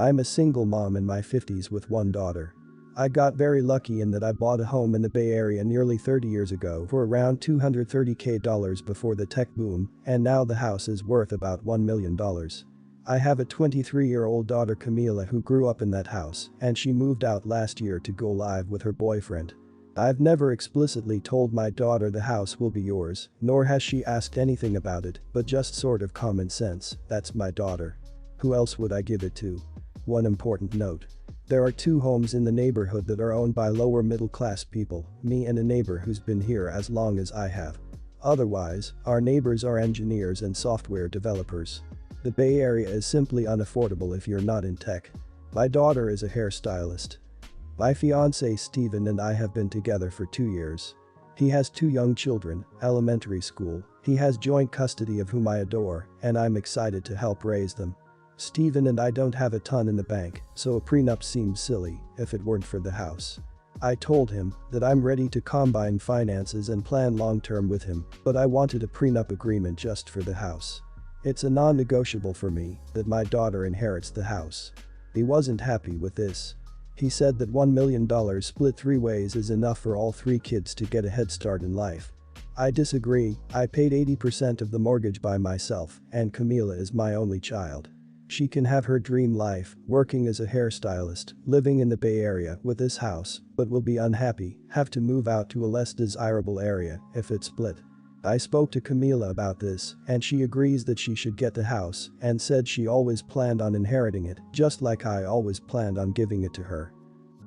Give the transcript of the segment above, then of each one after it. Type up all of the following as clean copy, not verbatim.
I'm a single mom in my 50s with one daughter. I got very lucky in that I bought a home in the Bay Area nearly 30 years ago for around $230K before the tech boom, and now the house is worth about $1 million. I have a 23-year-old daughter Camila who grew up in that house, and she moved out last year to go live with her boyfriend. I've never explicitly told my daughter the house will be yours, nor has she asked anything about it, but just sort of common sense, that's my daughter. Who else would I give it to? One important note. There are 2 homes in the neighborhood that are owned by lower middle class people, me and a neighbor who's been here as long as I have. Otherwise, our neighbors are engineers and software developers. The Bay Area is simply unaffordable if you're not in tech. My daughter is a hairstylist. My fiancé Steven and I have been together for 2 years. He has 2 young children, elementary school, he has joint custody of whom I adore, and I'm excited to help raise them. Steven and I don't have a ton in the bank, so a prenup seems silly if it weren't for the house. I told him that I'm ready to combine finances and plan long-term with him, but I wanted a prenup agreement just for the house. It's a non-negotiable for me that my daughter inherits the house. He wasn't happy with this. He said that $1 million split 3 ways is enough for all 3 kids to get a head start in life. I disagree, I paid 80% of the mortgage by myself, and Camila is my only child. She can have her dream life, working as a hairstylist, living in the Bay Area with this house, but will be unhappy, have to move out to a less desirable area if it's split. I spoke to Camila about this, and she agrees that she should get the house and said she always planned on inheriting it, just like I always planned on giving it to her.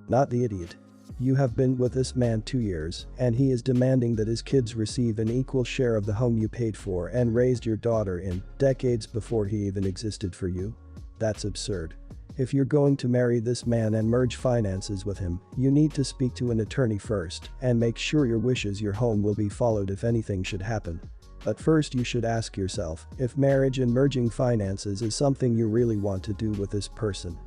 Not the idiot. You have been with this man 2 years, and he is demanding that his kids receive an equal share of the home you paid for and raised your daughter in, decades before he even existed for you? That's absurd. If you're going to marry this man and merge finances with him, you need to speak to an attorney first and make sure your home will be followed if anything should happen. But first you should ask yourself if marriage and merging finances is something you really want to do with this person.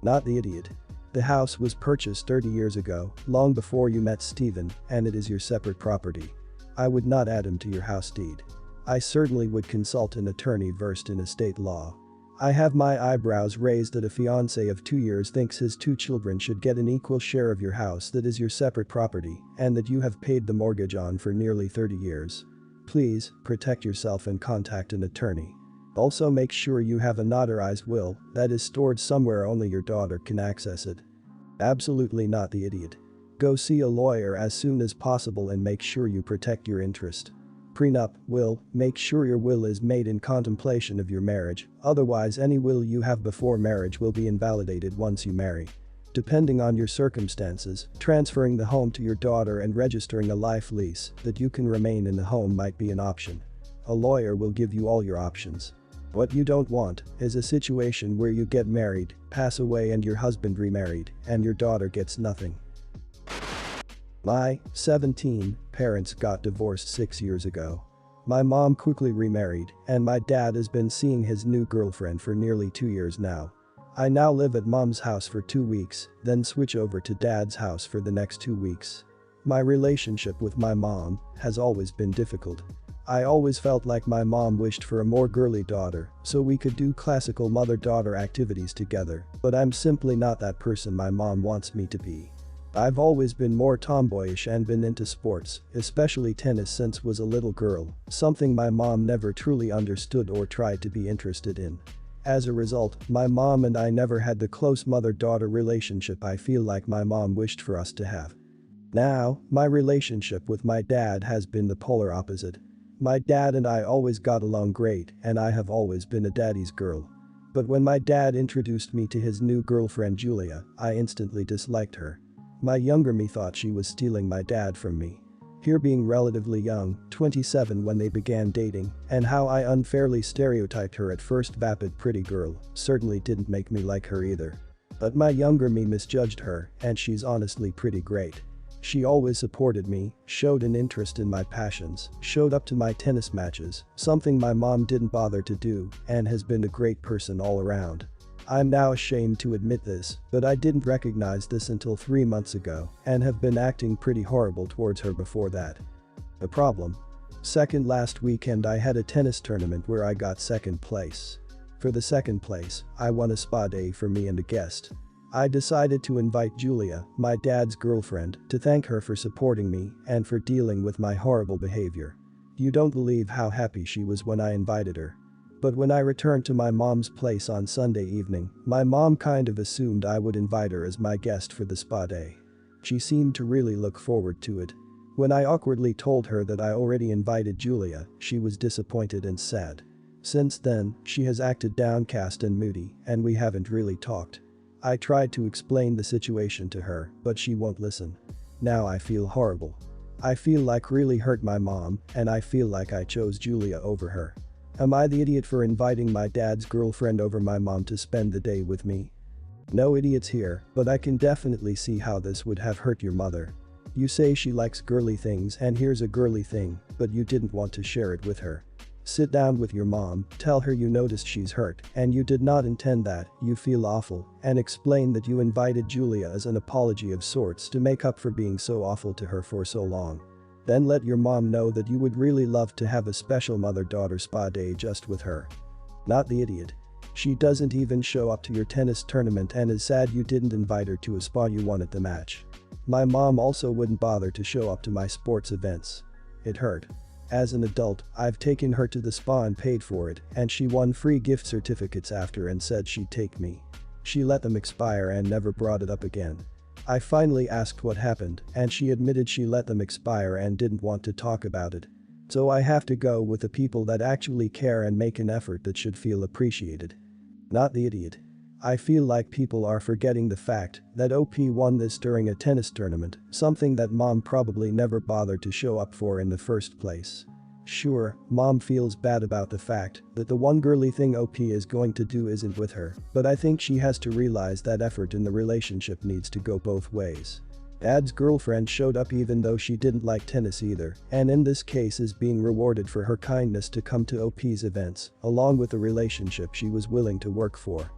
Not the idiot. The house was purchased 30 years ago, long before you met Steven, and it is your separate property. I would not add him to your house deed. I certainly would consult an attorney versed in estate law. I have my eyebrows raised that a fiancé of 2 years thinks his 2 children should get an equal share of your house that is your separate property and that you have paid the mortgage on for nearly 30 years. Please, protect yourself and contact an attorney. Also make sure you have a notarized will that is stored somewhere only your daughter can access it. Absolutely not the idiot. Go see a lawyer as soon as possible and make sure you protect your interest. Prenup, will, make sure your will is made in contemplation of your marriage, otherwise any will you have before marriage will be invalidated once you marry. Depending on your circumstances, transferring the home to your daughter and registering a life lease that you can remain in the home might be an option. A lawyer will give you all your options. What you don't want is a situation where you get married, pass away and your husband remarried, and your daughter gets nothing. My 17 parents got divorced 6 years ago. My mom quickly remarried, and my dad has been seeing his new girlfriend for nearly 2 years now. I now live at mom's house for 2 weeks, then switch over to dad's house for the next 2 weeks. My relationship with my mom has always been difficult. I always felt like my mom wished for a more girly daughter so we could do classical mother-daughter activities together, but I'm simply not that person my mom wants me to be. I've always been more tomboyish and been into sports, especially tennis since was a little girl, something my mom never truly understood or tried to be interested in. As a result, my mom and I never had the close mother-daughter relationship I feel like my mom wished for us to have. Now, my relationship with my dad has been the polar opposite. My dad and I always got along great, and I have always been a daddy's girl. But when my dad introduced me to his new girlfriend Julia, I instantly disliked her. My younger me thought she was stealing my dad from me. Here being relatively young, 27 when they began dating, and how I unfairly stereotyped her at first vapid pretty girl, certainly didn't make me like her either. But my younger me misjudged her, and she's honestly pretty great. She always supported me, showed an interest in my passions, showed up to my tennis matches, something my mom didn't bother to do, and has been a great person all around. I'm now ashamed to admit this, but I didn't recognize this until 3 months ago and have been acting pretty horrible towards her before that. The problem? Second, last weekend I had a tennis tournament where I got second place. For the second place, I won a spa day for me and a guest. I decided to invite Julia, my dad's girlfriend, to thank her for supporting me and for dealing with my horrible behavior. You don't believe how happy she was when I invited her. But when I returned to my mom's place on Sunday evening, my mom kind of assumed I would invite her as my guest for the spa day. She seemed to really look forward to it. When I awkwardly told her that I already invited Julia, she was disappointed and sad. Since then, she has acted downcast and moody, and we haven't really talked. I tried to explain the situation to her, but she won't listen. Now I feel horrible. I feel like really hurt my mom, and I feel like I chose Julia over her. Am I the idiot for inviting my dad's girlfriend over my mom to spend the day with me? No idiots here, but I can definitely see how this would have hurt your mother. You say she likes girly things and here's a girly thing, but you didn't want to share it with her. Sit down with your mom, tell her you noticed she's hurt and you did not intend that, you feel awful, and explain that you invited Julia as an apology of sorts to make up for being so awful to her for so long. Then let your mom know that you would really love to have a special mother-daughter spa day just with her. Not the idiot. She doesn't even show up to your tennis tournament and is sad you didn't invite her to a spa you won at the match. My mom also wouldn't bother to show up to my sports events. It hurt. As an adult, I've taken her to the spa and paid for it, and she won free gift certificates after and said she'd take me. She let them expire and never brought it up again. I finally asked what happened, and she admitted she let them expire and didn't want to talk about it. So I have to go with the people that actually care and make an effort that should feel appreciated. Not the idiot. I feel like people are forgetting the fact that OP won this during a tennis tournament, something that mom probably never bothered to show up for in the first place. Sure, mom feels bad about the fact that the one girly thing OP is going to do isn't with her, but I think she has to realize that effort in the relationship needs to go both ways. Dad's girlfriend showed up even though she didn't like tennis either, and in this case is being rewarded for her kindness to come to OP's events, along with the relationship she was willing to work for.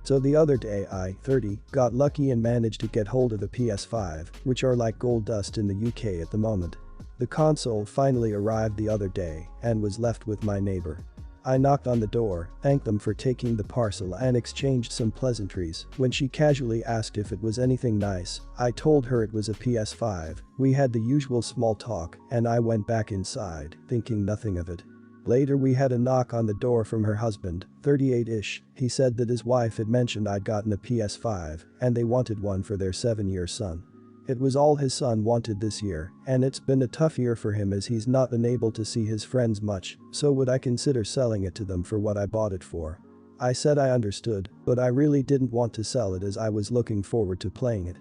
So the other day I, 30, got lucky and managed to get hold of a PS5, which are like gold dust in the UK at the moment. The console finally arrived the other day and was left with my neighbor. I knocked on the door, thanked them for taking the parcel and exchanged some pleasantries. When she casually asked if it was anything nice, I told her it was a PS5. We had the usual small talk and I went back inside, thinking nothing of it. Later we had a knock on the door from her husband, 38-ish. He said that his wife had mentioned I'd gotten a PS5 and they wanted one for their 7-year son. It was all his son wanted this year, and it's been a tough year for him as he's not been able to see his friends much, so would I consider selling it to them for what I bought it for? I said I understood, but I really didn't want to sell it as I was looking forward to playing it.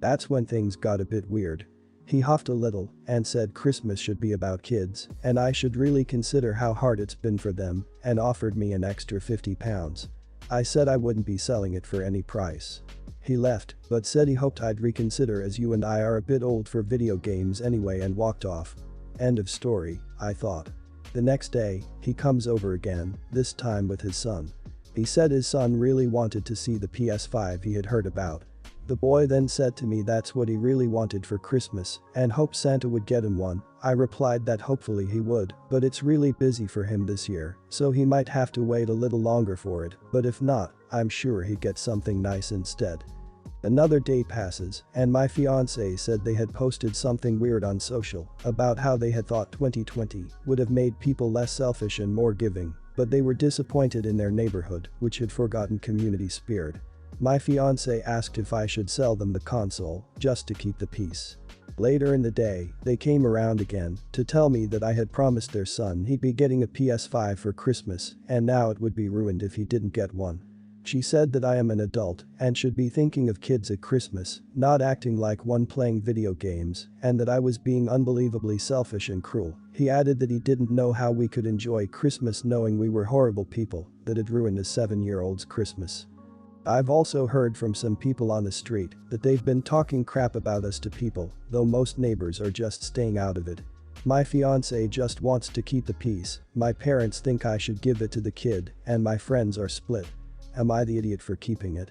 That's when things got a bit weird. He huffed a little and said Christmas should be about kids and I should really consider how hard it's been for them and offered me an extra £50. I said I wouldn't be selling it for any price. He left, but said he hoped I'd reconsider as you and I are a bit old for video games anyway and walked off. End of story, I thought. The next day, he comes over again, this time with his son. He said his son really wanted to see the PS5 he had heard about. The boy then said to me that's what he really wanted for Christmas and hoped Santa would get him one. I replied that hopefully he would, but it's really busy for him this year, so he might have to wait a little longer for it, but if not, I'm sure he'd get something nice instead. Another day passes, and my fiancé said they had posted something weird on social about how they had thought 2020 would have made people less selfish and more giving, but they were disappointed in their neighborhood, which had forgotten community spirit. My fiancé asked if I should sell them the console, just to keep the peace. Later in the day, they came around again to tell me that I had promised their son he'd be getting a PS5 for Christmas, and now it would be ruined if he didn't get one. She said that I am an adult and should be thinking of kids at Christmas, not acting like one playing video games, and that I was being unbelievably selfish and cruel. He added that he didn't know how we could enjoy Christmas knowing we were horrible people that had ruined a 7-year-old's Christmas. I've also heard from some people on the street that they've been talking crap about us to people, though most neighbors are just staying out of it. My fiancé just wants to keep the peace, my parents think I should give it to the kid, and my friends are split. Am I the idiot for keeping it?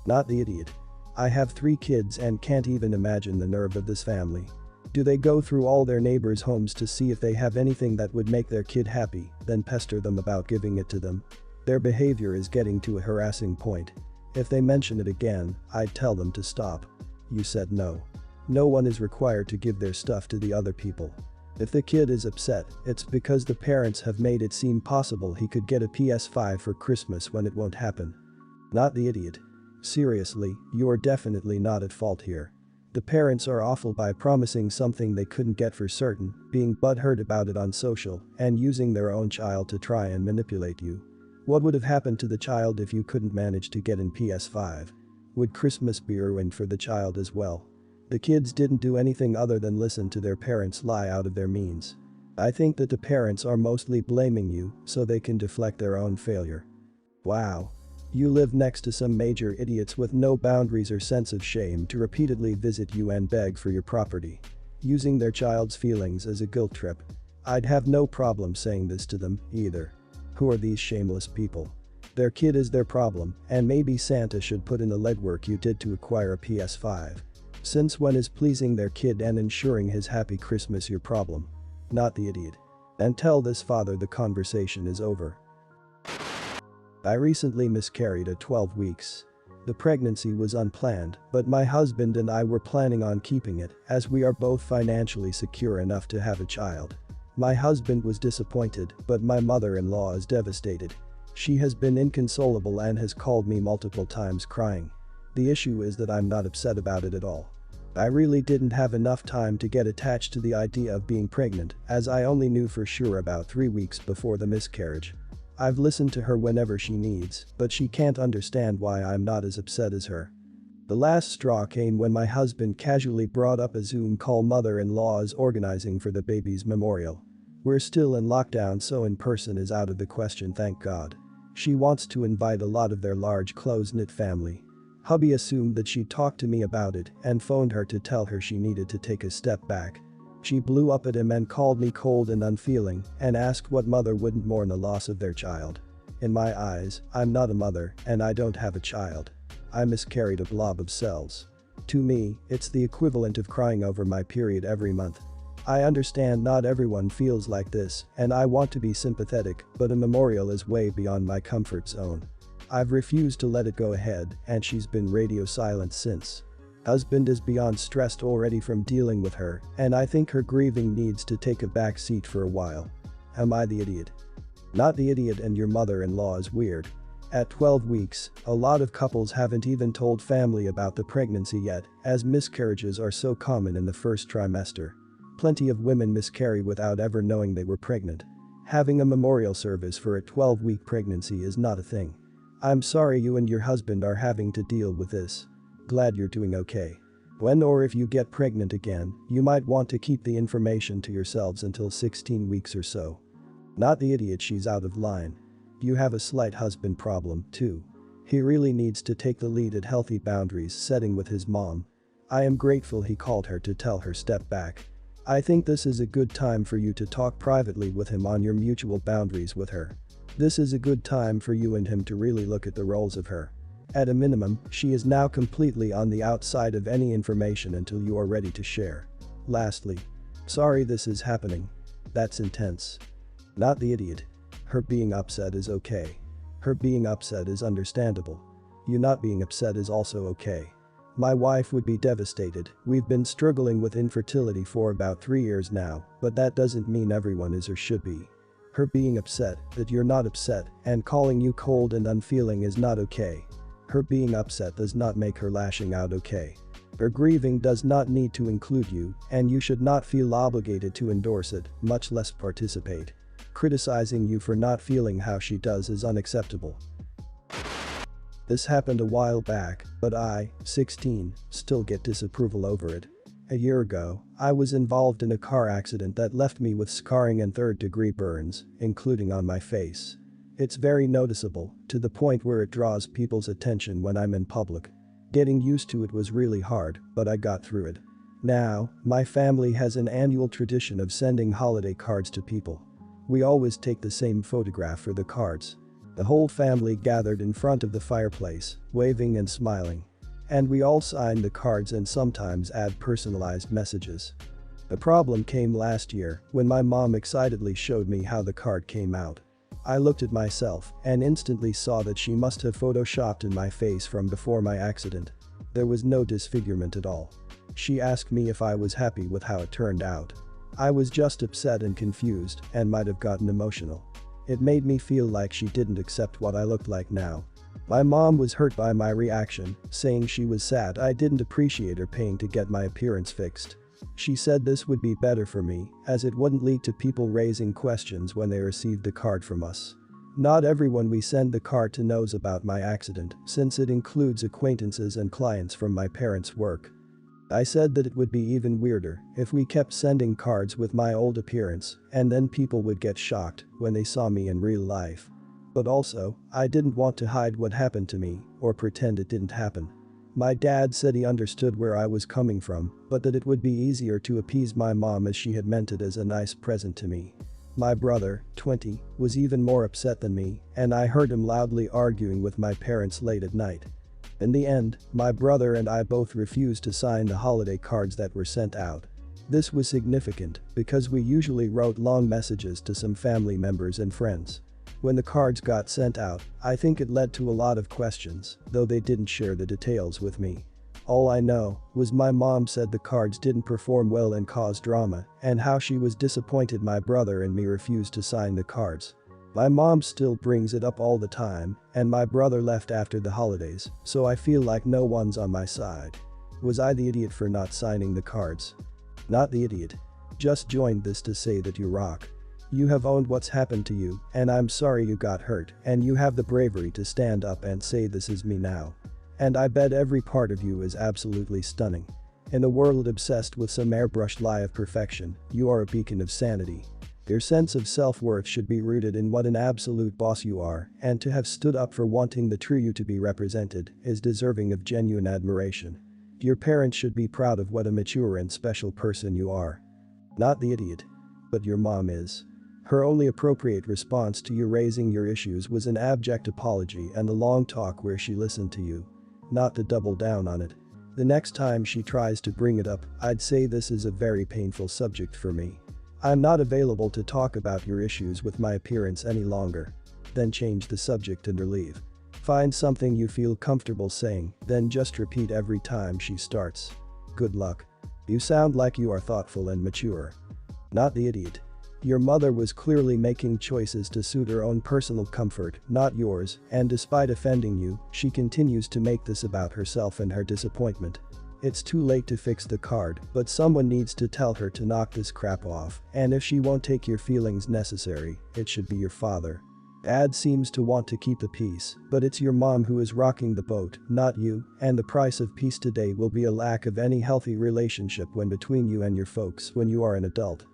Not the idiot. I have 3 kids and can't even imagine the nerve of this family. Do they go through all their neighbors' homes to see if they have anything that would make their kid happy, then pester them about giving it to them? Their behavior is getting to a harassing point. If they mention it again, I'd tell them to stop. You said no. No one is required to give their stuff to the other people. If the kid is upset, it's because the parents have made it seem possible he could get a PS5 for Christmas when it won't happen. Not the idiot. Seriously, you're definitely not at fault here. The parents are awful by promising something they couldn't get for certain, being butthurt about it on social, and using their own child to try and manipulate you. What would have happened to the child if you couldn't manage to get an PS5? Would Christmas be ruined for the child as well? The kids didn't do anything other than listen to their parents lie out of their means. I think that the parents are mostly blaming you so they can deflect their own failure. Wow. You live next to some major idiots with no boundaries or sense of shame to repeatedly visit you and beg for your property. Using their child's feelings as a guilt trip. I'd have no problem saying this to them, either. Who are these shameless people? Their kid is their problem, and maybe Santa should put in the legwork you did to acquire a PS5. Since when is pleasing their kid and ensuring his happy Christmas your problem? Not the idiot. And tell this father the conversation is over. I recently miscarried at 12 weeks. The pregnancy was unplanned, but my husband and I were planning on keeping it as we are both financially secure enough to have a child. My husband was disappointed, but my mother-in-law is devastated. She has been inconsolable and has called me multiple times crying. The issue is that I'm not upset about it at all. I really didn't have enough time to get attached to the idea of being pregnant, as I only knew for sure about 3 weeks before the miscarriage. I've listened to her whenever she needs, but she can't understand why I'm not as upset as her. The last straw came when my husband casually brought up a Zoom call mother-in-law is organizing for the baby's memorial. We're still in lockdown, so in person is out of the question, thank God. She wants to invite a lot of their large close-knit family. Hubby assumed that she'd talked to me about it and phoned her to tell her she needed to take a step back. She blew up at him and called me cold and unfeeling and asked what mother wouldn't mourn the loss of their child. In my eyes, I'm not a mother and I don't have a child. I miscarried a blob of cells. To me, it's the equivalent of crying over my period every month. I understand not everyone feels like this and I want to be sympathetic, but a memorial is way beyond my comfort zone. I've refused to let it go ahead and she's been radio silent since. Husband is beyond stressed already from dealing with her, and I think her grieving needs to take a back seat for a while. Am I the idiot? Not the idiot, and your mother-in-law is weird. At 12 weeks, a lot of couples haven't even told family about the pregnancy yet, as miscarriages are so common in the first trimester. Plenty of women miscarry without ever knowing they were pregnant. Having a memorial service for a 12-week pregnancy is not a thing. I'm sorry you and your husband are having to deal with this. Glad you're doing okay. When or if you get pregnant again, you might want to keep the information to yourselves until 16 weeks or so. Not the idiot, she's out of line. You have a slight husband problem, too. He really needs to take the lead at healthy boundaries setting with his mom. I am grateful he called her to tell her step back. I think this is a good time for you to talk privately with him on your mutual boundaries with her. This is a good time for you and him to really look at the roles of her. At a minimum, she is now completely on the outside of any information until you are ready to share. Lastly, sorry this is happening. That's intense. Not the idiot. Her being upset is okay. Her being upset is understandable. You not being upset is also okay. My wife would be devastated. We've been struggling with infertility for about 3 years now, but that doesn't mean everyone is or should be. Her being upset that you're not upset and calling you cold and unfeeling is not okay. Her being upset does not make her lashing out okay. Her grieving does not need to include you, and you should not feel obligated to endorse it, much less participate. Criticizing you for not feeling how she does is unacceptable. This happened a while back, but I, 16, still get disapproval over it. A year ago, I was involved in a car accident that left me with scarring and third-degree burns, including on my face. It's very noticeable, to the point where it draws people's attention when I'm in public. Getting used to it was really hard, but I got through it. Now, my family has an annual tradition of sending holiday cards to people. We always take the same photograph for the cards. The whole family gathered in front of the fireplace, waving and smiling. And we all sign the cards and sometimes add personalized messages. The problem came last year when my mom excitedly showed me how the card came out. I looked at myself and instantly saw that she must have photoshopped in my face from before my accident. There was no disfigurement at all. She asked me if I was happy with how it turned out. I was just upset and confused and might have gotten emotional. It made me feel like she didn't accept what I looked like now. My mom was hurt by my reaction, saying she was sad I didn't appreciate her paying to get my appearance fixed. She said this would be better for me, as it wouldn't lead to people raising questions when they received the card from us. Not everyone we send the card to knows about my accident, since it includes acquaintances and clients from my parents' work. I said that it would be even weirder if we kept sending cards with my old appearance, and then people would get shocked when they saw me in real life. But also, I didn't want to hide what happened to me or pretend it didn't happen. My dad said he understood where I was coming from, but that it would be easier to appease my mom as she had meant it as a nice present to me. My brother, 20, was even more upset than me, and I heard him loudly arguing with my parents late at night. In the end, my brother and I both refused to sign the holiday cards that were sent out. This was significant because we usually wrote long messages to some family members and friends. When the cards got sent out, I think it led to a lot of questions, though they didn't share the details with me. All I know was my mom said the cards didn't perform well and caused drama, and how she was disappointed my brother and me refused to sign the cards. My mom still brings it up all the time, and my brother left after the holidays, so I feel like no one's on my side. Was I the idiot for not signing the cards? Not the idiot. Just joined this to say that you rock. You have owned what's happened to you, and I'm sorry you got hurt, and you have the bravery to stand up and say this is me now. And I bet every part of you is absolutely stunning. In a world obsessed with some airbrushed lie of perfection, you are a beacon of sanity. Your sense of self-worth should be rooted in what an absolute boss you are, and to have stood up for wanting the true you to be represented is deserving of genuine admiration. Your parents should be proud of what a mature and special person you are. Not the idiot. But your mom is. Her only appropriate response to you raising your issues was an abject apology and a long talk where she listened to you. Not to double down on it. The next time she tries to bring it up, I'd say this is a very painful subject for me. I'm not available to talk about your issues with my appearance any longer. Then change the subject and or leave. Find something you feel comfortable saying, then just repeat every time she starts. Good luck. You sound like you are thoughtful and mature. Not the idiot. Your mother was clearly making choices to suit her own personal comfort, not yours, and despite offending you, she continues to make this about herself and her disappointment. It's too late to fix the card, but someone needs to tell her to knock this crap off, and if she won't take your feelings necessary, it should be your father. Dad seems to want to keep the peace, but it's your mom who is rocking the boat, not you, and the price of peace today will be a lack of any healthy relationship when between you and your folks when you are an adult.